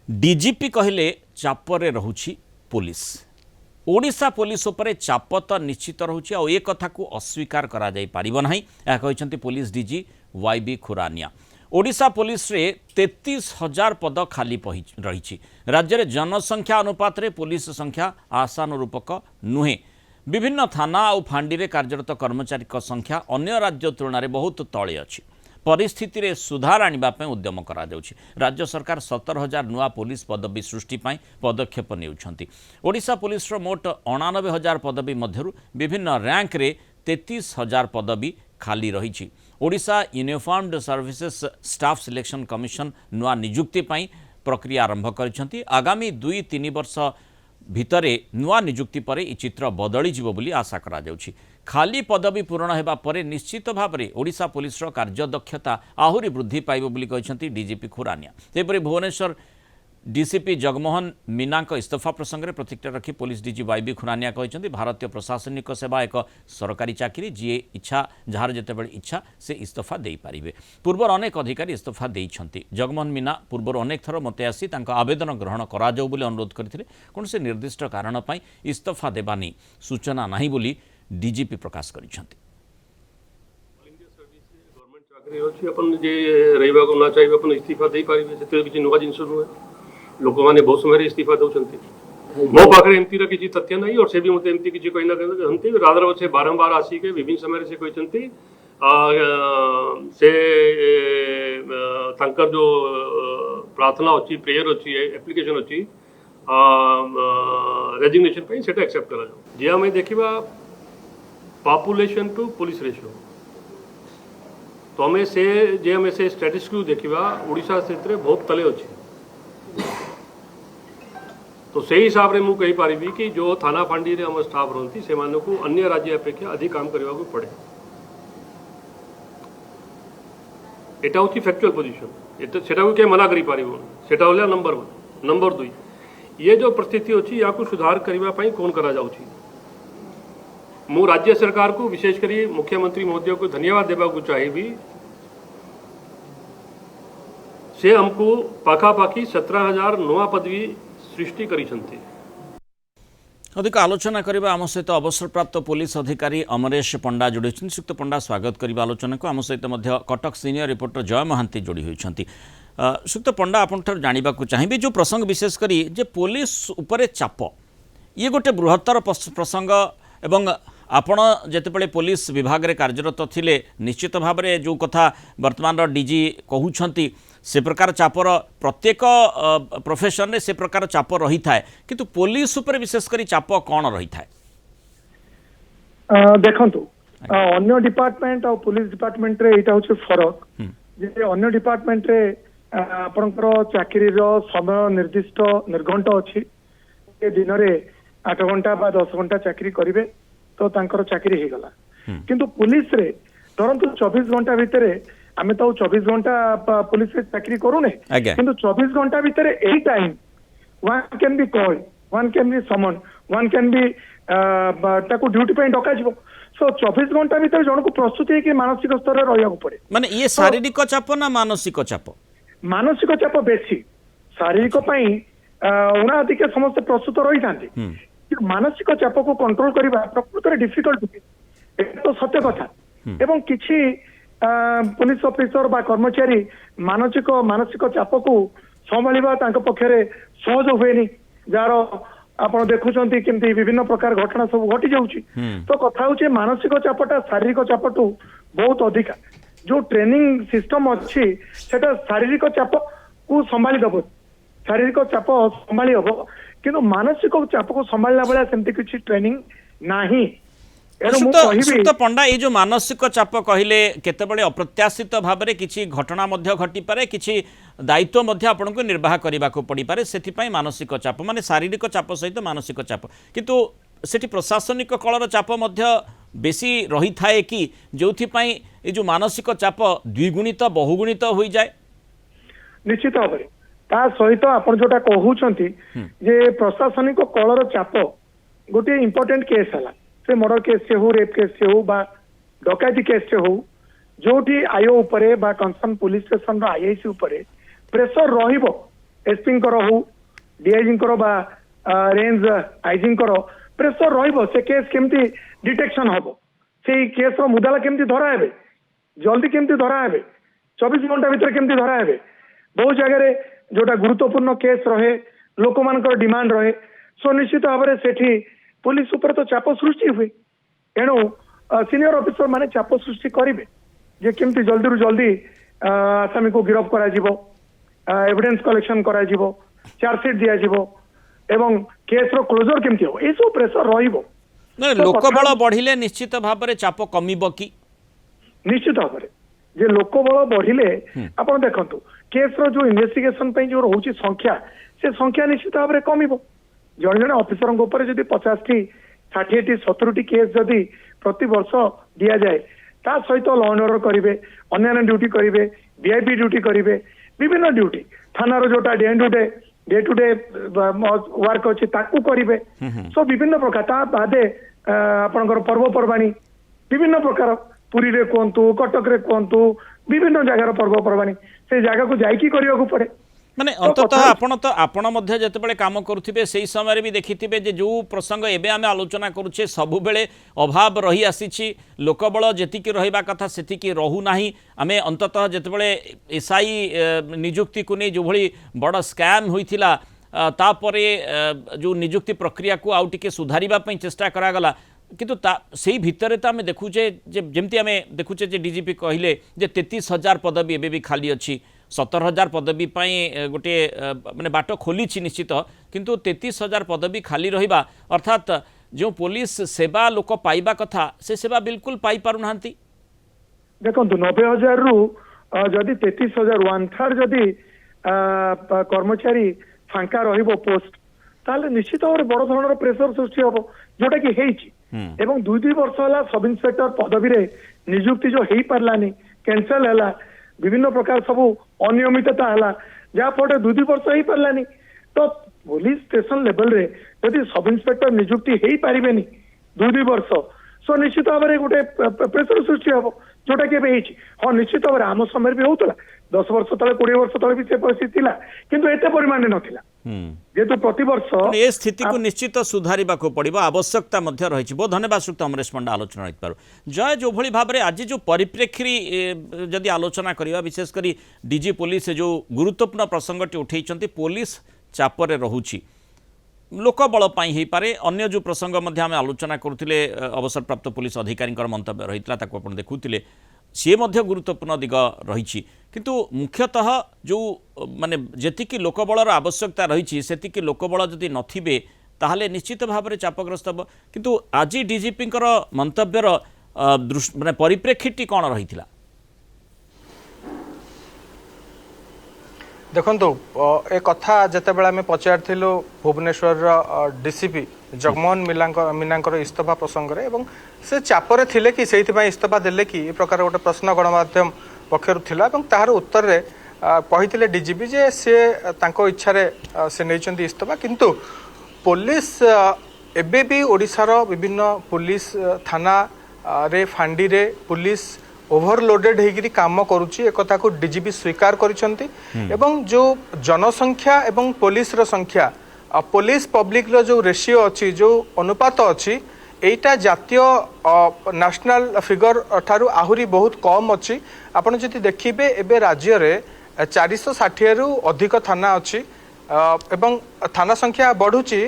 DGP कहले चापरे रहुछि police Odisha police उपरे चाप तो निश्चित रहुछि आ ए कथा को अस्वीकार करा जाई पारिबो नाही या कहिसंती police DG YB Khurania. Odisha police रे 33,000 पद खाली रही। राज्य में जनसंख्या अनुपात रे पुलिस संख्या आशानुरूपक नुहे। विभिन्न थाना और फांडी रे कार्यरत कर्मचारी संख्या अन्य राज्य तुलन बहुत तले अछि। परिस्थिति रे सुधार आने उद्यम करा जाउछि। राज्य सरकार 17,000 नुआ पुलिस पदवी सृष्टि पाई पदक्षेप नेउछंती। ओडिशा पुलिस रो मोट 89,000 पदवी मध्यरु विभिन्न रैंक रे 33,000 पदवी खाली रही। Odisha uniformed services staff selection commission नुआ नियुक्ति पाई प्रक्रिया आरंभ करिसंती। आगामी 2-3 वर्ष भितरे नुआ नियुक्ति पर यह चित्र बदली जीवो बोली आशा करा जाउछि। खाली पदवी पूरण हेबा परे निश्चित भाव में ओडिशा पुलिस कार्यदक्षता आहुरी वृद्धि पाइब बोली कहिसंती डीजीपी खुरानिया। सेपरि भुवनेश्वर डीसीपी जगमोहन मीना इस्तीफा प्रसंग में प्रतिक्रिया रखी पुलिस डीजी वाईबी खुरानिया कहते भारतीय प्रशासनिक सेवा एक सरकारी चाकरी जी इच्छा जार जितेबाला इच्छा से इस्तीफा दे पारे। पूर्वर अनेक अधिकारी इस्तीफा देइछंती। जगमोहन मीना पूर्वर अनेक थर मते आसी आवेदन ग्रहण करा जाऊ बोली अनुरोध करथिले। कौन से निर्दिष्ट कारण पई इस्तीफा देबानी सूचना नाही बोली डीजीपी प्रकाश करिछंती। इस्तीफा दे पारे से किसी नुआ जिनस नुहे लोक मैंने बहुत समय इस्तीफा दौरान मो पाखे एमती किसी तथ्य नहीं और से भी मत एमती किसी कहना कहते राधर से बारंबार आसिक विभिन्न समय से कहते से तांकर जो प्रार्थना अच्छी प्रेयर अच्छी एप्लिकेशन अच्छी रेजिग्नेशन पे सेटा एक्सेप्ट करा जाओ। जे आम देखा पॉपुलेशन टू पुलिस रेशियो तो आम से जे आम से स्टैटिस्टिक्स देखा ओडिशा क्षेत्र में बहुत तले अच्छी। तो से हिसाब से मुझे पारि कि जो थाना फांडी रे हम स्टाफ रहती से को अन्य राज्य अपेक्षा अधिक काम करने को पड़े। एटा हूँ फैक्चुअल पोजिशन से क्या मना करी सेटा हो नंबर 1। नंबर 2 ये जो परिस्थिति अच्छी या सुधार करने कौन करा जाउछि। मु राज्य सरकार को विशेषकर मुख्यमंत्री महोदय को धन्यवाद देवा को चाहिए। से हमको पाखापाखी 17,000 नुआ पदवी सृष्टि करिसंती। अधिक आलोचना करबा आम सहित अवसरप्राप्त पुलिस अधिकारी अमरेश पंडा जोड़ी। श्रीयुक्त पंडा स्वागत करबा आलोचना को। आम सहित मध्य कटक सीनियर रिपोर्टर जय महांती जोड़ी होइछंती। श्रीयुक्त पंडा आपन जानवा चाहिए जो प्रसंग विशेषकर जे पुलिस उपरे चाप ये गोटे बृहत्तर प्रसंग एवं आपण जितेबाला पुलिस विभाग रे कार्यरत थिले निश्चित भाव में जो कथा वर्तमान डीजी कहउछंती से प्रकार चापर प्रत्येक प्रोफेशन रे से प्रकार चाप रही थाए किंतु पुलिस उपर विशेषकर चाप कौन रही थाए। देखंतु अन्य डिपार्टमेंट और पुलिस डिपार्टमेंट रे एटा होचे फरक जे अन्य डिपार्टमेंट रे आपनकर चाकरी रो समय निर्दिष्ट निर्घंट अछि। ए दिन रे 8 घंटा बा 10 घंटा चाकरी करिवे तो तांकर चाकरी हे गला। किंतु पुलिस रे धरंतु 24 घंटा भितरे आमे तो 24 घंटा पुलिस रे चाकरी करूने किंतु 24 घंटा भितरे any time one can be called one can be someone one can be ताको ड्यूटी पे डका जिवो। सो 24 घंटा भितर जन को प्रस्तुति कि मानसिक स्तर रे रहिया पड़े। माने ये शारीरिक चाप ना मानसिक चाप? मानसिक चाप बेसी शारीरिक पई उना अधिक समस्त प्रस्तुत रही थांती कि मानसिक चाप को कंट्रोल करबा प्रकृत रे डिफिकल्ट तो सत्य कथा। एवं किछि पुलिस ऑफिसर बा कर्मचारी मानसिक चाप को संभालिबा तांको पक्षरे सहज हुएनी जार आपण देखुचंती केमती विभिन्न प्रकार घटना सब घटी जाउची। तो कथा होचे मानसिक चापटा शारीरिक चापटू बहुत अधिक जो ट्रेनिंग सिस्टम अच्छी सेटा शारीरिक चाप को संभाली दबो शारीरिक चाप संभाली हबो किंतु मानसिक चाप को संभालना बेला सेमती किछि ट्रेनिंग नाही। सुत पंडा ये जो मानसिक चाप कहले केतेबेले अप्रत्याशित भाव में किसी घटना मध्य घटी पारे किसी दायित्व मध्य आपन को निर्वाह करने को पड़ी पारे से मानसिक चाप माने शारीरिक चाप सहित मानसिक चाप किंतु सेठी प्रशासनिक कलर चाप मध्य बेसी रही थाए कि जो ये जो मानसिक चाप द्विगुणित बहुगुणित हो जाए। निश्चित भाव ता सहित आपण जोटा कहउछंती जे प्रशासनिक कलर चाप गोटे इंपोर्टेंट केस हला से मर्डर केस से हो रेप केस से हो बा डकैती केस से हो जोठी आयो उपरे बा कंसर्न पुलिस स्टेशन रो आईआईसी उपरे प्रेशर रहिबो एसपीଙ୍କର ହଉ डीआईजीଙ୍କର ବା रेंज आईजीଙ୍କର प्रेसर ରହିବ से केस केमती डिटेक्शन हबो से केस रो मुदाला केमती धरा हेबे जल्दी केमती धरा हेबे 24 घंटा भीतर केमती धरा हेबे बहुत जगह जोटा गुरुत्वपूर्ण केस रहे लोक मानकर डिमांड रहे सो निश्चित भाव में सेठी पुलिस ऊपर तो चाप सृष्टि हुए एणु सीनियर ऑफिसर माने चाप सृष्टि करेंगे जे केमती जल्दी रु जल्दी आसामी को गिरफ्त करा जिवो एविडेंस कलेक्शन करा जिवो चार्जशीट दिया जिवो एवं केस रो क्लोजर केमती हो ए सब प्रेशर रहिबो लोक बल बढ़िले निश्चित भाव में चाप कमिबो कि निश्चित भाव में जे लोक बल बढ़िले आपण देखंतु केस रो जो इन्वेस्टिगेशन पे जो रहउची संख्या से संख्या निश्चित भाव में कमिबो जण जण ऑफिसर ऊपर जदि 50 टी 60 टी 70 टी केस जदि प्रति वर्ष दिया जाए ता सहित लॉ एंड ऑर्डर करिवे अन्य ड्यूटी करिवे वीआईपी ड्यूटी करिवे विभिन्न ड्यूटी थानार जोटा डे टू डे वर्क अच्छी ताकू करिवे सो विभिन्न प्रकार ता बादे आपनकर पर्वपर्वाणी विभिन्न प्रकार पुरी रे कोंतु कटक रे कोंतु विभिन्न जगार पर्वपर्वाणी से जगह को जाइकी करिया को पड़े माने अंततः आपण मध्य जेतेबेले काम करुथिबे सेही समय भी देखिथिबे जे जो प्रसंग एबे आमे आलोचना करूछे सबु बेले अभाव रही आसीछि लोकबल जेतिकी रहिबा कथा सेतिकी रहू नाही आमे अंततः जेतेबेले एसआई नियुक्ति को नै जो भली बड़ स्कैम होइथिला तापरे जो नियुक्ति प्रक्रिया को आउ टिके सुधारिबा पई चेष्टा करागला किंतु सेही भितरे तो आमे देखुचे जे जेमती आमे देखुचे जे डीजीपी कहिले जे 33,000 पदवी एबे भी खाली अछि 17,000 पदवी गोटे माने बाट खोली निश्चित किंतु 33,000 पदवी खाली रहिबा अर्थात जो पुलिस सेवा लोक पाइबा कथा से सेवा बिल्कुल पाई पारु नांती देखो 90,000 रु जदि 33,000 1/3 जदि कर्मचारी फांका रहिबो पोस्ट ताले निश्चित भाव बड़ धरणर प्रेशर सृष्टि हबो जोटा कि हेइची एवं 2 वर्ष होला सब इंस्पेक्टर पदवी रे नियुक्ति जो हेई पारलानी कैंसल हैला विभिन्न प्रकार सब अनियमितता है जहाँ फटे 2 वर्ष हो पारानी तो पुलिस स्टेशन लेवल रे यदि सब इंस्पेक्टर नियुक्ति हो पारे 2 वर्ष सो निश्चित भाव में गोटे प्रेशर सृष्टि हम जोटा कि हाँ निश्चित भाव में आम समय भी होता 10 वर्ष तले 20 वर्ष तले भी से परिस्थिति था किंतु एते परिमाण नथिला जेतु प्रति वर्ष ए स्थिति को निश्चित सुधारिबा को पड़िबो आवश्यकता मध्य रहिछि। बहुत धन्यवाद श्रीयुक्त अमरेश पंडा आलोचना रही पारु जय जो भली भाव में आज जो परिप्रेक्षी जदि आलोचना करबा विशेष करी डीजी पुलिस जो गुरुत्वपूर्ण प्रसंगटी उठेइछंती पुलिस चापरे रहुछि लोक बल पाई पारे अन्य जो प्रसंग मध्य आम आलोचना करुले अवसरप्राप्त पुलिस अधिकारी मंतव्य रही देखुले सी गुरुत्वपूर्ण दिग रही किंतु मुख्यतः जो माने जेतिकी लोकबलर आवश्यकता रही सेतिकी लोकबल जदि नथिबे ताहले निश्चित भाव में चापग्रस्त हम किंतु आज डीजीपी मंतव्यर माने परिप्रेक्षीटी कौन रही थिला देखो ए कथा जितेबाला आम पचारू भुवनेश्वर डीसीपी जगमोहन मीना इस्तफा प्रसंग रे एवं से चापरे थिले कि से इस्तफा देले कि प्रकार गोटे प्रश्न गणमाध्यम पक्षर थिला एवं ताहार उत्तर रे कहिथिले डीजीपी जे से तांको इच्छा रे से नैचंती इस्तफा किंतु पुलिस एबे भी ओडिशार विभिन्न पुलिस थाना रे फांडी रे पुलिस ओभरलोडेड होगी काम करुच्ची एक को डीजीपी स्वीकार करिसेंती एवं जो जनसंख्या एवं पुलिस रो संख्या पुलिस पब्लिक रो जो रेशियो अच्छी जो अनुपात अच्छी एटा जातीय नेशनल फिगर ठारू आहुरी बहुत कम अच्छी आपन जति देखिबे एबे राज्य रे 460 रु अधिक थाना अच्छी एवं थाना संख्या बढ़ुची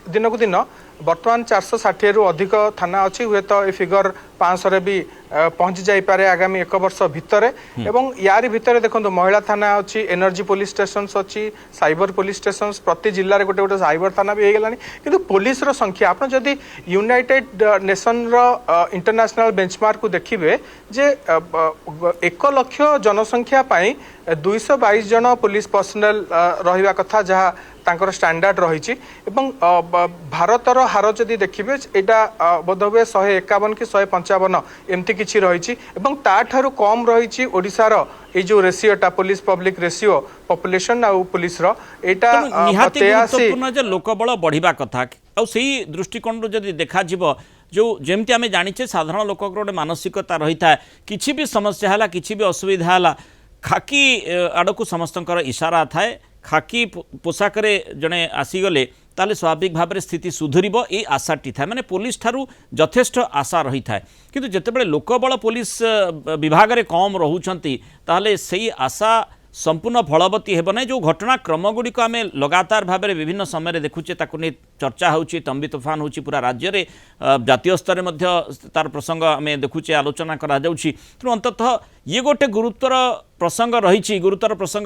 दिन को दिन बर्तमान 460 रु अधिक थाना अच्छी हुए तो ये फिगर 500 रे भी पहुंची जाई पारे आगामी 1 वर्ष भितर एवं यारी भितर देखो महिला थाना अच्छी एनर्जी पुलिस स्टेशन अच्छी साइबर पुलिस स्टेशन प्रति जिले में गोटे गोटे साइबर थाना भी हो गलानी किंतु पुलिस रो संख्या आप जदि यूनाइटेड नेशन रो इंटरनेशनल बेंचमार्क को देखिए जे 1 लाख जनसंख्या पाई 222 जन पुलिस पर्सनल रहिबा कथा जहाँ तांकर स्टैंडर्ड रही भारतर हार जदि देखिए यहाँ बोधहुए 151 कि 155 एमती किसी रही ताठारू कम रही ओडिशार ये जो रेशियोटा पुलिस पब्लिक रेशियो पॉपुलेशन आ पुलिस रो एटा 83 लोकबल बढ़िबा कथा आ सही दृष्टिकोण जदि देखा जिवो जो जेमती आमे जानिचे साधारण लोक गोटे मानसिकता रही था किसी भी समस्या है किसी भी असुविधा है खाकी आड़ को समस्त इशारा थाए खाकी पोशाक जड़े आसीगले ताले स्वाभाविक भाव में स्थिति सुधुरब ये आशाटी थाए माने पुलिस ठारू यथेष्ट आशा रही थाए किंतु जितेबाला लोकबल पुलिस विभाग में कम रोचंती ताले सही आशा संपूर्ण फलवती हेब ना जो घटनाक्रम गुड़िक आम लगातार भाव में विभिन्न समय देखुचे नहीं चर्चा होची तंबी तोफान होची पूरा राज्य में जातीय स्तर में तार प्रसंग आम देखुचे आलोचना करा जाउची तेणु अंततः ये गोटे गुरुतर प्रसंग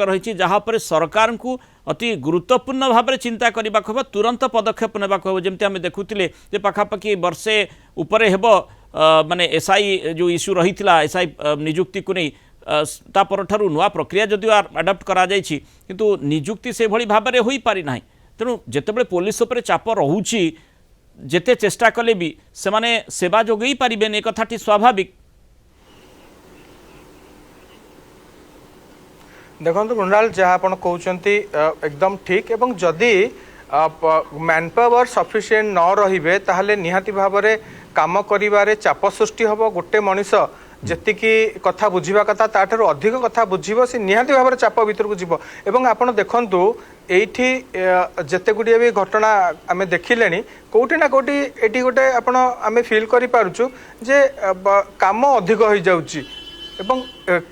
रही जहाँपर सरकार को अति गुरुत्वपूर्ण भाव में चिंता करने को तुरंत पदक्षेप ने जमी आम देखुले पाखापाखि वर्षे उपर हेब माने एसआई जो इश्यू रही एसआई निजुक्ति को नहीं ता परठारु नुआ प्रक्रिया जदिव आडप्ट करा जायछि किंतु निजुक्ति से भली भाव में होई पारि नाही तेणु जेतेबेले पुलिस उपरे चाप रहुछि जेते चेष्टा कले भी से माने सेवा जोगई पारिबेन ए कथाटी स्वाभाविक। देखो मृणाल जहाँ आप कहते एकदम ठीक एवं जदि मैन पावर सफिशिएंट न रहिबे ताहले निहाती भाव में काम करिबारे चाप सृष्टि हबो गोटे मनीष जेतिकी कथा बुझिबा कथा ताठारु अधिक कथा बुझिबो से निहाती भाव में चाप भीतर को जीव एवं आपण देखंतु एठी जेते गुड़िए भी घटना आम देखिले कोटी ना कोटी एटी गोटे आपण आम फिल करि पारुछु जे काम अधिक हो जाउची एवं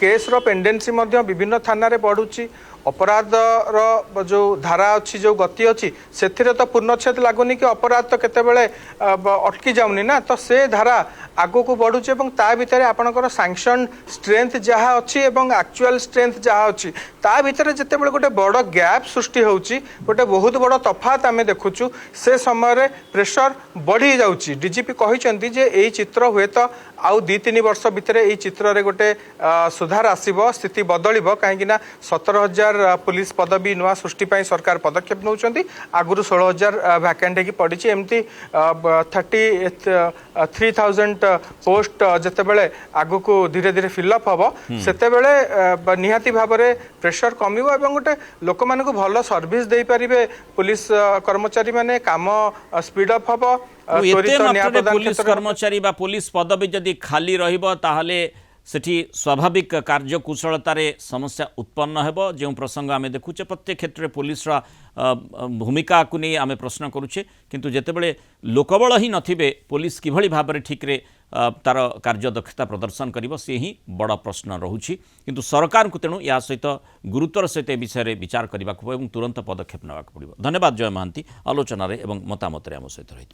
केस रो पेंडेंसी मध्य विभिन्न थाना रे बढ़ुची अपराध रो जो धारा अच्छी जो गति अच्छी से तो पूर्णच्छेद लगुनि कि अपराध तो केतेबेले अटकी जाउनी ना तो से धारा आगो को बढ़ुचे एवं ता भितर आपणकर सैंक्शन स्ट्रेंथ जहाँ अच्छी एवं एक्चुअल स्ट्रेंथ जहाँ अच्छी ता भितर जेतेबेले गोटे बड़ गैप सृष्टि होउची गोटे बहुत बड़ तफात आमे देखुचु से समय प्रेशर बढ़ी जाउची डीजीपी कहिसंती जे एई चित्र हुए तो आउ 2-3 वर्ष भितर एई चित्र रे गोटे सुधार आसीबो स्थिति बदलिबो काहेकि ना 17,000 पुलिस पदवी नुआ सृष्टि पाई सरकार पदक्षेप नौचंती आगुरु 16,000 वैकेंट की पड़ी एमती 33,000 पोस्ट जेतेबेले आगु को धीरे धीरे फिलअप हबो सेतेबेले निहाती भाव में प्रेशर कमिबो एवं गोटे लोक मान को भल सर्विस दे पारिबे पुलिस कर्मचारी माने काम स्पीड अप हबो पुलिस कर्मचारी बा पुलिस पदवी जदि खाली रहिबो ताहले सेठी स्वाभाविक कार्यकुशलतार समस्या उत्पन्न हेबो जो प्रसंग आम देखुचे प्रत्येक क्षेत्र में पुलिस भूमिका को नहीं आम प्रश्न करुचे किंतु जेतेबेले लोकबल ही नथिबे पुलिस किभली भाव में ठीक रे तार कार्यदक्षता प्रदर्शन करिबो से ही बड़ प्रश्न रहुछि किंतु सरकार को तेणु या सहित गुरुत्वर सहित विषय विचार करने को तुरंत पदक्षेप नेबाक पड़िबो। धन्यवाद जय महांती आलोचन एवं मतामत आम सहित रही।